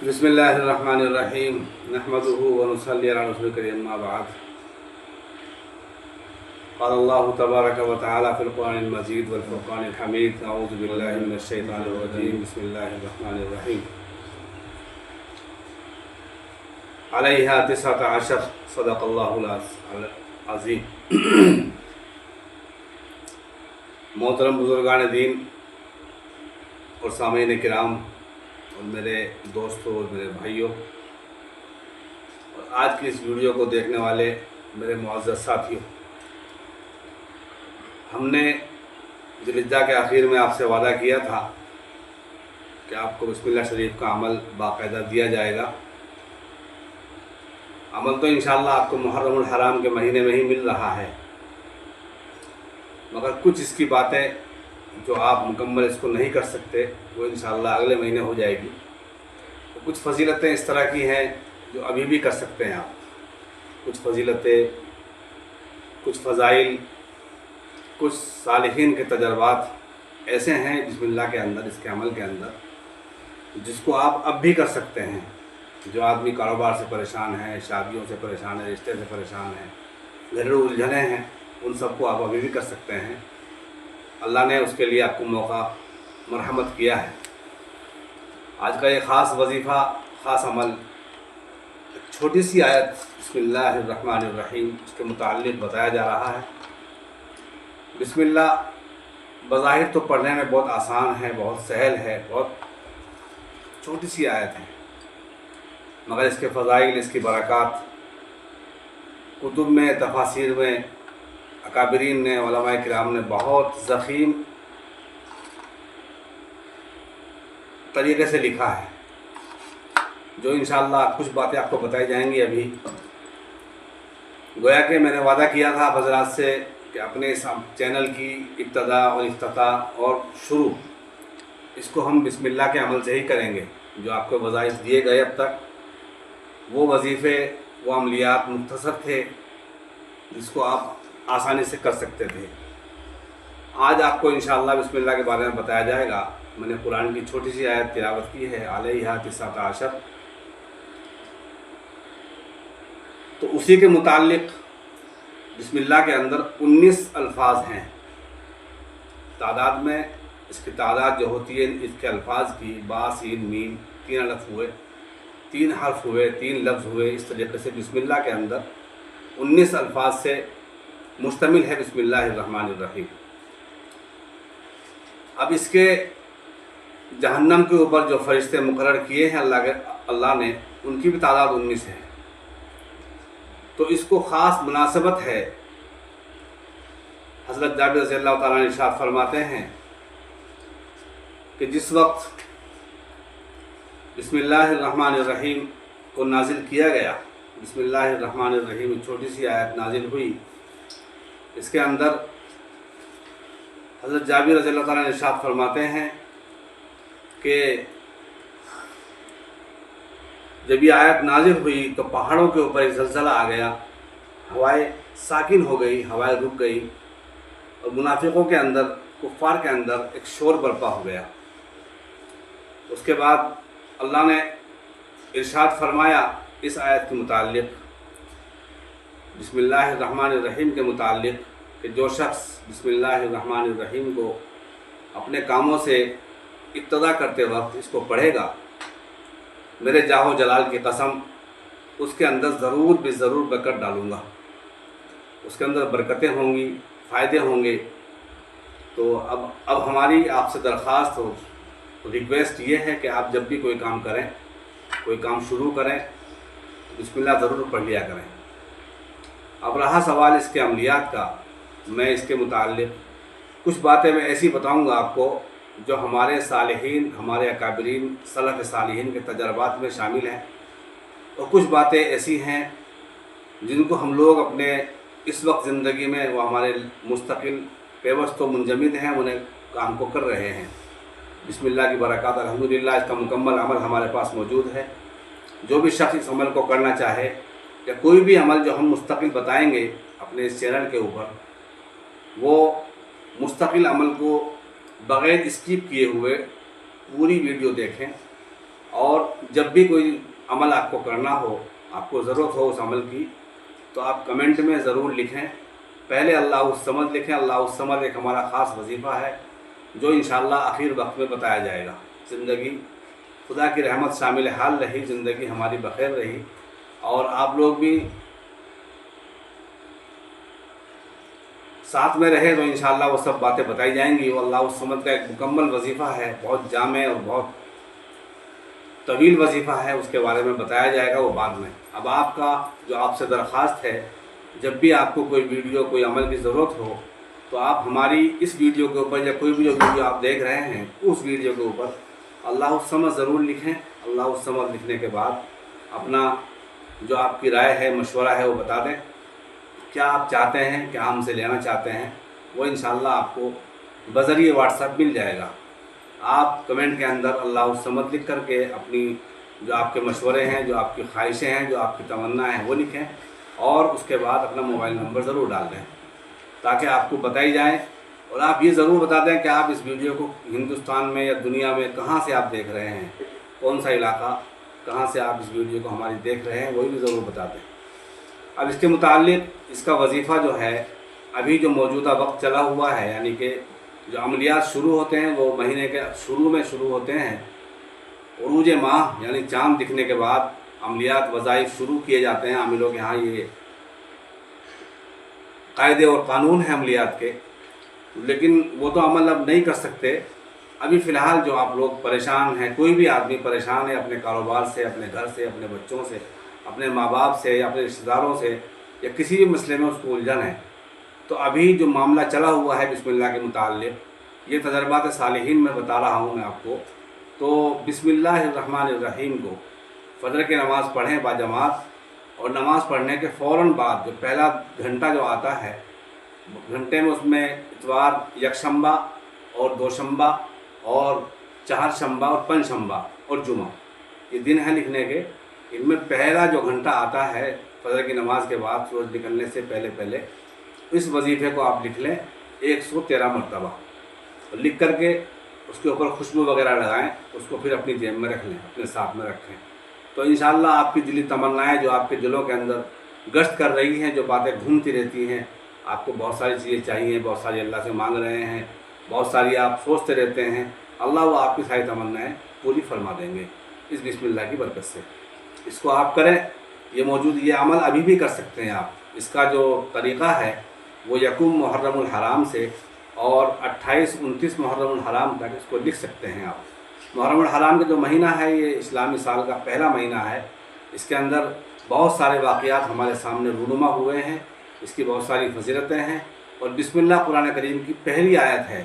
बिस्मिल्लाहिर्रहमानिर्रहीम नहमदुहु व नुसल्ली अला रसूलिल करीम अम्मा बाद। क़ाल अल्लाहु तबारक व तआला फ़िल क़ुरआनिल मजीद वल फ़ुरक़ानिल हमीद। अऊज़ु बिल्लाहि मिनश शैतानिर रजीम। बिस्मिल्लाहिर्रहमानिर्रहीम। अलैहा 19 सदक़ल्लाहुल अज़ीम। मोहतरम बुज़ुर्गान दीन और सामीन किराम और मेरे दोस्तों और मेरे भाइयों और आज की इस वीडियो को देखने वाले मेरे मुअज़्ज़ज़ साथियों, हमने ज़िलहिज्जा के आखिर में आपसे वादा किया था कि आपको बिस्मिल्लाह शरीफ का अमल बाकायदा दिया जाएगा। अमल तो इंशाअल्लाह आपको मुहर्रमुल हराम के महीने में ही मिल रहा है, मगर कुछ इसकी बातें जो आप मुकम्मल इसको नहीं कर सकते वो इंशाअल्लाह अगले महीने हो जाएगी। तो कुछ फ़जीलतें इस तरह की हैं जो अभी भी कर सकते हैं आप। कुछ फ़जीलतें, कुछ फ़ज़ाइल, कुछ सालिहीन के तजर्बात ऐसे हैं बिस्मिल्लाह के अंदर, इसके अमल के अंदर, जिसको आप अब भी कर सकते हैं। जो आदमी कारोबार से परेशान है, शादियों से परेशान है, रिश्ते से परेशान है, घरेलू उलझने हैं, उन सबको आप अभी भी कर सकते हैं। अल्लाह ने उसके लिए आपको मौका मरहमत किया है। आज का ये ख़ास वजीफ़ा, ख़ास अमल, छोटी सी आयत बिस्मिल्लाहिर्रहमानिर्रहीम उसके मुताल्लिक़ बताया जा रहा है। बिस्मिल्लाह बज़ाहिर तो पढ़ने में बहुत आसान है, बहुत सहल है, बहुत छोटी सी आयत है, मगर इसके फ़ज़ाइल, इसकी बरक़ात कुतुब में, तफ़ासीर में अकाबिरीन ने, उलमाए किराम ने बहुत ज़ख़ीम तरीक़े से लिखा है, जो इंशाअल्लाह कुछ बातें आपको बताई जाएंगी। अभी गोया कि मैंने वादा किया था आप हज़रात से कि अपने इस चैनल की इब्तदा और इफ्तिताह और शुरू इसको हम बिस्मिल्लाह के अमल से ही करेंगे। जो आपको वज़ाइफ़ दिए गए अब तक, वो वजीफ़े, वो अमलियात मुख्तसर थे जिसको आप आसानी से कर सकते थे। आज आपको इंशाअल्लाह बिस्मिल्लाह के बारे में बताया जाएगा। मैंने कुरान की छोटी सी आयत तिलावत की है, अलैहा 19। तो उसी के मुताल्लिक़ बिस्मिल्लाह के अंदर 19 अल्फाज हैं। तादाद में इसकी तादाद जो होती है इसके अल्फाज की, बा, सीन, मीम, 3 हरफ हुए, 3 हर्फ हुए, 3 लफ्ज़ हुए। इस तरीक़े से बिस्मिल्लाह के अंदर 19 अल्फाज से मुश्तमिल है बिस्मिल्लाहिर्रहमानिर्रहीम। अब इसके जहन्नम के ऊपर जो फरिश्ते मुकर्रर किए हैं अल्लाह ने, उनकी भी तादाद 19 है। तो इसको ख़ास मुनासबत है। हज़रत जाबिर रज़ियल्लाहु ताला अन्हु इरशाद फरमाते हैं कि जिस वक्त बिस्मिल्लाहिर्रहमानिर्रहीम को नाजिल किया गया, बिस्मिल्लाहिर्रहमानिर्रहीम छोटी सी आयत नाजिल हुई, इसके अंदर हज़रत जाबिर रज़ियल्लाहु ताला अन्हु इरशाद फरमाते हैं कि जब ये आयत नाजिल हुई तो पहाड़ों के ऊपर एक ज़लज़ला आ गया, हवाएं साकिन हो गई, हवाएं रुक गई और मुनाफिकों के अंदर, कुफ़ार के अंदर एक शोर बर्पा हो गया। उसके बाद अल्लाह ने इरशाद फरमाया इस आयत के मुताल्लिक़, बिस्मिल्लाहिर्रहमानिर्रहीम के मुताल्लिक़, कि जो शख्स बिस्मिल्लाहिर्रहमानिर्रहीम को अपने कामों से इब्तिदा करते वक्त इसको पढ़ेगा, मेरे जाहो जलाल की कसम, उसके अंदर ज़रूर बेज़रूर बरकत डालूँगा। उसके अंदर बरकतें होंगी, फ़ायदे होंगे। तो अब हमारी आपसे दरख्वास्त हो, रिक्वेस्ट ये है कि आप जब भी कोई काम करें, कोई काम शुरू करें, तो बिस्मिल्लाह ज़रूर पढ़ लिया करें। अब रहा सवाल इसके अमलियात का, मैं इसके मुताल्लिक़ कुछ बातें मैं ऐसी बताऊंगा आपको जो हमारे सालिहीन, हमारे अकाबिरीन, सलफ़ सालिहीन के तजर्बात में शामिल हैं, और कुछ बातें ऐसी हैं जिनको हम लोग अपने इस वक्त ज़िंदगी में, वो हमारे मुस्तकिल पेवस्त व मुंजमिद हैं, उन्हें काम को कर रहे हैं। बिस्मिल्लाह की बरक़ात, अल्हम्दुलिल्लाह इसका मुकम्मल अमल हमारे पास मौजूद है। जो भी शख्स इस अमल को करना चाहे, या कोई भी अमल जो हम मुस्तकिल बताएंगे अपने इस चैनल के ऊपर, वो मुस्तकिल अमल को बग़ैर स्किप किए हुए पूरी वीडियो देखें اور जब भी कोई अमल आपको करना हो, आपको ज़रूरत हो उस अमल की, तो आप कमेंट में ज़रूर लिखें। पहले अल्लाहुस्समद लिखें। अल्लाहुस्समद एक हमारा ख़ास वजीफ़ा है जो इंशाअल्लाह आखिर वक्त में बताया जाएगा। ज़िंदगी खुदा की रहमत शामिल हाल रही, ज़िंदगी हमारी बखैर रही और आप लोग भी साथ में रहे तो इंशाअल्लाह वो सब बातें बताई जाएंगी। वो अल्लाहुस्समद का एक मुकम्मल वजीफ़ा है, बहुत जामे और बहुत तवील वजीफ़ा है, उसके बारे में बताया जाएगा वो बाद में। अब आपका जो आपसे दरख्वास्त है, जब भी आपको कोई वीडियो कोई अमल की ज़रूरत हो तो आप हमारी इस वीडियो के ऊपर या कोई भी जो वीडियो आप देख रहे हैं उस वीडियो के ऊपर अल्लाहुस्समद ज़रूर लिखें। अल्लाहुस्समद लिखने के बाद अपना जो आपकी राय है, मशवरा है, वो बता दें। क्या आप चाहते हैं, क्या हमसे लेना चाहते हैं, वो इंशाअल्लाह आपको बज़रिए व्हाट्सएप मिल जाएगा। आप कमेंट के अंदर अल्लाहुस्समद लिख करके अपनी जो आपके मशवरे हैं, जो आपकी ख्वाहिशें हैं, जो आपकी तमन्नाएँ हैं वो लिखें और उसके बाद अपना मोबाइल नंबर ज़रूर डाल दें ताकि आपको बताई जाए। और आप ये ज़रूर बता दें कि आप इस वीडियो को हिंदुस्तान में या दुनिया में कहाँ से आप देख रहे हैं, कौन सा इलाका, कहाँ से आप इस वीडियो को हमारी देख रहे हैं, वही भी ज़रूर बता दें। अब इसके मुताल्लिक इसका वजीफ़ा जो है अभी जो मौजूदा वक्त चला हुआ है, यानी कि जो अमलियात शुरू होते हैं वो महीने के शुरू में शुरू होते हैं। उरूज माह यानी चाँद दिखने के बाद अमलियात वज़ाइफ शुरू किए जाते हैं। आमिलों के यहाँ ये कायदे और कानून हैं अमलियात के, लेकिन वो तो अमल अब नहीं कर सकते। अभी फ़िलहाल जो आप लोग परेशान हैं, कोई भी आदमी परेशान है अपने कारोबार से, अपने घर से, अपने बच्चों से, अपने माँ बाप से या अपने रिश्तेदारों से या किसी भी मसले में उसको उलझन है, तो अभी जो मामला चला हुआ है बिस्मिल्लाह के मुताल्लिक़, ये तजर्बात सालिहीन में बता रहा हूँ मैं आपको। तो बिस्मिल्लाहिर्रहमानिर्रहीम को फ़जर की नमाज़ पढ़ें बाजमात, और नमाज़ पढ़ने के फ़ौरन बाद जो पहला घंटा जो आता है, घंटे में उसमें इतवार, यकशंबा और दोशंबा और चारशंबा और पंजशंबा और जुमा, ये दिन हैं लिखने के। इनमें पहला जो घंटा आता है फ़जर की नमाज़ के बाद सूरज निकलने से पहले पहले, इस वजीफ़े को आप लिख लें 113 मरतबा, और लिख करके उसके ऊपर खुशबू वगैरह लगाएं, उसको फिर अपनी जेब में रख लें, अपने साथ में रखें। तो इंशाअल्लाह आपकी दिली तमन्नाएं जो आपके दिलों के अंदर गश्त कर रही हैं, जो बातें घूमती रहती हैं, आपको बहुत सारी चीज़ें चाहिए, बहुत सारी अल्लाह से मांग रहे हैं, बहुत सारी आप सोचते रहते हैं, अल्लाह वो आपकी सारी तमन्नाएं पूरी फरमा देंगे इस बिस्मिल्लाह की बरकत से। इसको आप करें। ये मौजूद ये अमल अभी भी कर सकते हैं आप। इसका जो तरीक़ा है वो यकुम मुहर्रमुल हराम से और 28-29 मुहर्रमुल हराम तक इसको लिख सकते हैं आप। मुहर्रमुल हराम का जो महीना है ये इस्लामी साल का पहला महीना है। इसके अंदर बहुत सारे वाक़यात हमारे सामने रूनुमा हुए हैं, इसकी बहुत सारी फजीलतें हैं। और बिस्मिल्लाह कुरान करीम की पहली आयत है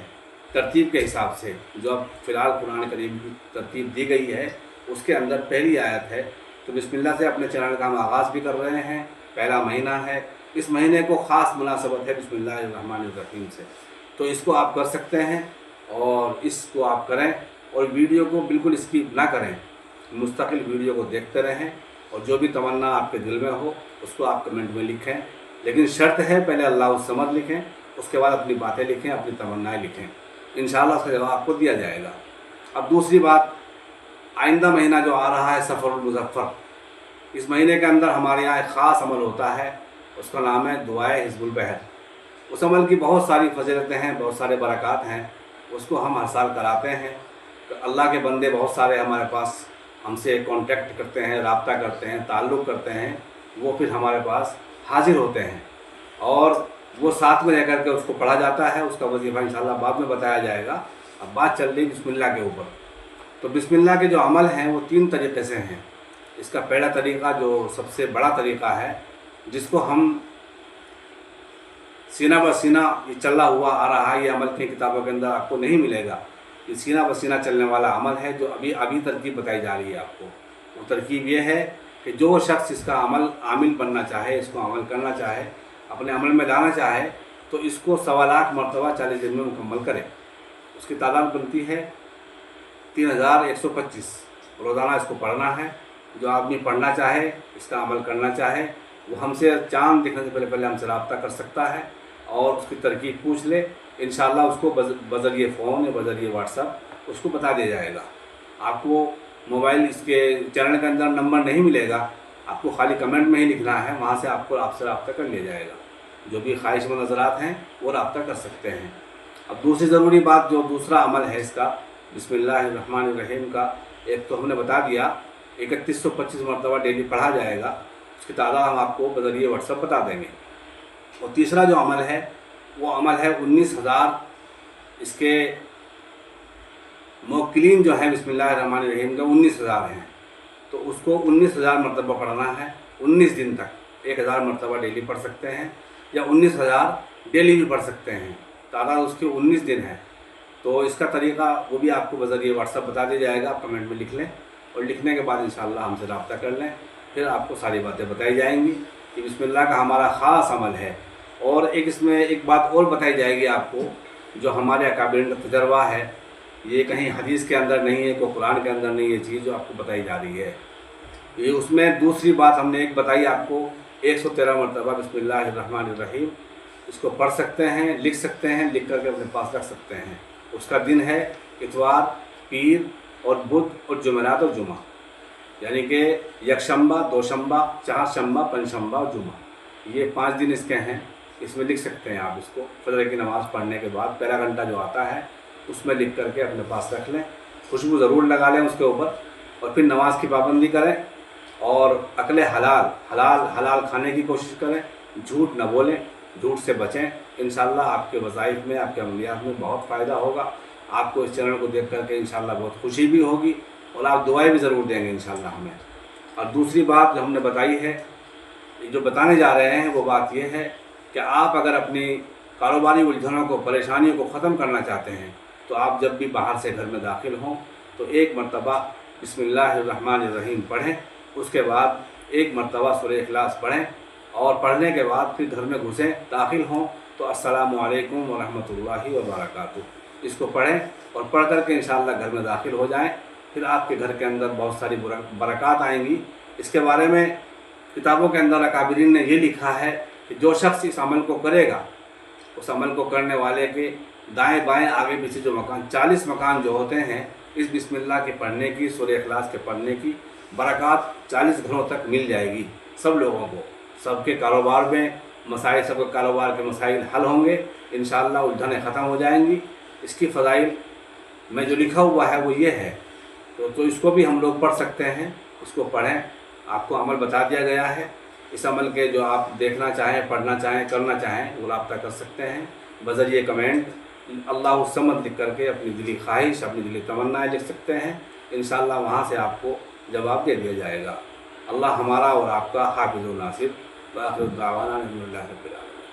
तरतीब के हिसाब से, जो अब फ़िलहाल कुरान करीम की तरतीब दी गई है उसके अंदर पहली आयत है। तो बिस्मिल्लाह से अपने चैनल का हम आगाज़ भी कर रहे हैं। पहला महीना है, इस महीने को ख़ास मुनासबत है बिस्मिल्लाहिर्रहमानिर्रहीम से, तो इसको आप कर सकते हैं और इसको आप करें। और वीडियो को बिल्कुल स्किप ना करें, मुस्तकिल वीडियो को देखते रहें और जो भी तमन्ना आपके दिल में हो उसको आप कमेंट में लिखें। लेकिन शर्त है पहले अल्लाहुस्समद लिखें, उसके बाद अपनी बातें लिखें, अपनी तमन्नाएँ लिखें, इंशाअल्लाह उसका जवाब आपको दिया जाएगा। अब दूसरी बात, आइंदा महीना जो आ रहा है सफ़रुल मुज़फ़्फ़र, इस महीने के अंदर हमारे यहाँ एक ख़ास अमल होता है, उसका नाम है दुआए हिज़्बुल बहर। उस अमल की बहुत सारी फजीलतें हैं, बहुत सारे बरक़ात हैं, उसको हम हर साल कराते हैं। तो अल्लाह के बंदे बहुत सारे हमारे पास हमसे कांटेक्ट करते हैं, रब्ता करते हैं, ताल्लुक़ करते हैं, वो फिर हमारे पास हाज़िर होते हैं और वो साथ में रह कर के उसको पढ़ा जाता है। उसका वजीफ़ा इंशाअल्लाह बाद में बताया जाएगा। अब बात चल रही बिस्मिल्लाह के ऊपर। तो बिस्मिल्लाह के जो अमल हैं वो 3 तरीक़े से हैं। इसका पहला तरीक़ा जो सबसे बड़ा तरीक़ा है, जिसको हम सीना ब सीना ये चला हुआ आ रहा है, ये अमल की किताबों के अंदर आपको नहीं मिलेगा। ये सीना ब सीना चलने वाला अमल है जो अभी तरकीब बताई जा रही है आपको। वो तरकीब ये है कि जो शख्स इसका अमल आमिल बनना चाहे, इसको अमल करना चाहे, अपने अमल में लाना चाहे, तो इसको 1.25 लाख मरतबा 40 दिन में मुकम्मल करे। उसकी तादाद बनती है 3125। रोज़ाना इसको पढ़ना है। जो आदमी पढ़ना चाहे, इसका अमल करना चाहे, वो हमसे चाँद दिखने से पहले पहले हमसे रब्ता कर सकता है और उसकी तरकीब पूछ ले। इंशाअल्लाह उसको बज़रिए फ़ोन या बज़रिए व्हाट्सएप उसको बता दिया जाएगा। आपको मोबाइल इसके चैनल के अंदर नंबर नहीं मिलेगा, आपको खाली कमेंट में ही लिखना है, वहाँ से आपको आपसे रब्ता कर लिया जाएगा। जो भी ख्वाहिशमंद हज़रात हैं वो रब्ता कर सकते हैं। अब दूसरी ज़रूरी बात, जो दूसरा अमल है इसका बिस्मिल्लाहिर्रहमानिर्रहीम का, एक तो हमने बता दिया 3125 मरतबा डेली पढ़ा जाएगा, उसकी तादाद हम आपको बज़रिए व्हाट्सएप बता देंगे। और तीसरा जो अमल है वो अमल है 19,000 इसके मोक्किलीन जो है बिस्मिल्लाहिर्रहमानिर्रहीम का 19,000 हैं, तो उसको 19,000 मरतबा पढ़ना है 19 दिन तक। 1,000 मरतबा डेली पढ़ सकते हैं या 19,000 डेली भी पढ़ सकते हैं, तादाद उसके 19 दिन है। तो इसका तरीक़ा वो भी आपको बज़रिए व्हाट्सएप बता दिया जाएगा, आप कमेंट में लिख लें और लिखने के बाद इंशाअल्लाह हमसे रब्ता कर लें, फिर आपको सारी बातें बताई जाएंगी कि बिस्मिल्लाह का हमारा ख़ास अमल है। और एक इसमें एक बात और बताई जाएगी आपको, जो हमारे अकाबिरीन का तजर्बा है, ये कहीं हदीस के अंदर नहीं है, कोई कुरान के अंदर नहीं, ये चीज़ जो आपको बताई जा रही है। ये उसमें दूसरी बात हमने एक बताई आपको, 113 मरतबा बिस्मिल्लाहिर्रहमानिर्रहीम इसको पढ़ सकते हैं, लिख सकते हैं, लिख करके अपने पास रख सकते हैं। उसका दिन है इतवार, पीर और बुध और जुमेरात और जुमा, यानी कि यकशंबा, दोशंबा, चारशंबा, पंचशंबा और जुमा, ये 5 दिन इसके हैं। इसमें लिख सकते हैं आप इसको फजर की नमाज़ पढ़ने के बाद, पहला घंटा जो आता है उसमें लिख करके अपने पास रख लें, खुशबू ज़रूर लगा लें उसके ऊपर, और फिर नमाज की पाबंदी करें और अकले हलाल खाने की कोशिश करें, झूठ न बोलें, झूठ से बचें। इंशाअल्लाह आपके वज़ाइफ में, आपके अमलियात में बहुत फ़ायदा होगा। आपको इस चैनल को देख करके इंशाअल्लाह बहुत खुशी भी होगी और आप दुआएं भी ज़रूर देंगे इंशाअल्लाह हमें। और दूसरी बात जो हमने बताई है, जो बताने जा रहे हैं, वो बात ये है कि आप अगर अपनी कारोबारी उलझनों को, परेशानियों को ख़त्म करना चाहते हैं, तो आप जब भी बाहर से घर में दाखिल हों तो एक मरतबा बिस्मिल्लाहिर्रहमानिर्रहीम पढ़ें, उसके बाद एक मरतबा सूरह इखलास पढ़ें और पढ़ने के बाद फिर घर में घुसें, दाखिल हों तो अस्सलामु अलैकुम व रहमतुल्लाहि व बरकातुहू इसको पढ़ें और पढ़ करके इंशाअल्लाह घर में दाखिल हो जाएं। फिर आपके घर के अंदर बहुत सारी बरक़ात आएंगी। इसके बारे में किताबों के अंदर अकाबिरीन ने ये लिखा है कि जो शख्स इस अमल को करेगा, उस अमल को करने वाले के दाएं बाएं आगे पीछे जो मकान, 40 मकान जो होते हैं, इस बिस्मिल्लाह के पढ़ने की, सूरह इखलास के पढ़ने की बरक़ात 40 घरों तक मिल जाएगी सब लोगों को। सबके कारोबार में मसाइल, सबके कारोबार के मसाइल हल होंगे इंशाअल्लाह, उलझनें ख़त्म हो जाएंगी। इसकी फ़ज़ाइल में जो लिखा हुआ है वो ये है, तो इसको भी हम लोग पढ़ सकते हैं, उसको पढ़ें। आपको अमल बता दिया गया है। इस अमल के जो आप देखना चाहें, पढ़ना चाहें, करना चाहें, वो रब्ता कर सकते हैं बज़रिए कमेंट अल्लाहु समद लिख करके अपनी दिली ख्वाहिश, अपनी दिली तमन्नाएँ लिख सकते हैं। इंशाअल्लाह वहाँ से आपको जवाब दे दिया जाएगा। अल्लाह हमारा और आपका हाफ़िज़ व नासिर। व आखिर दावाना अल्हम्दुलिल्लाहि रब्बिल आलमीन।